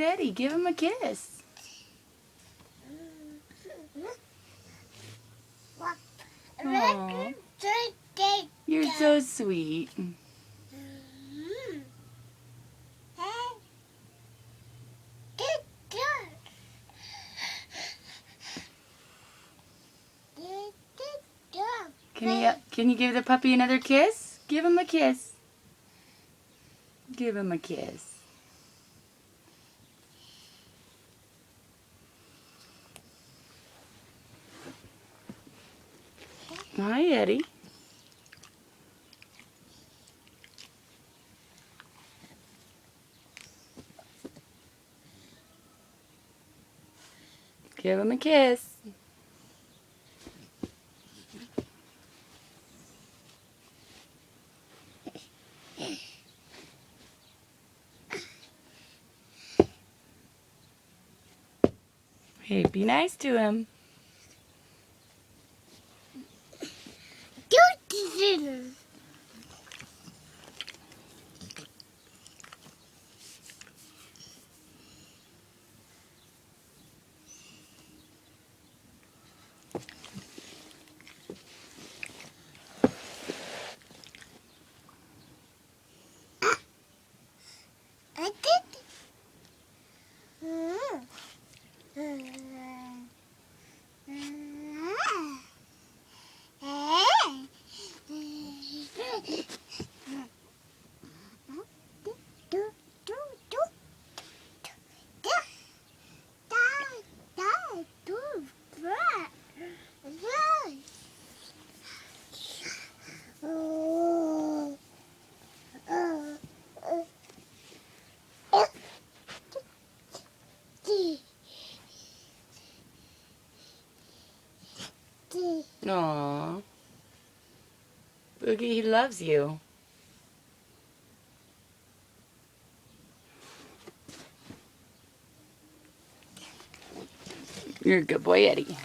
Eddie, give him a kiss. Aww. You're so sweet. Can you give the puppy another kiss? Give him a kiss. Give him a kiss. Hi, Eddie. Give him a kiss. Hey, be nice to him. Aww. Boogie, he loves you. You're a good boy, Eddie.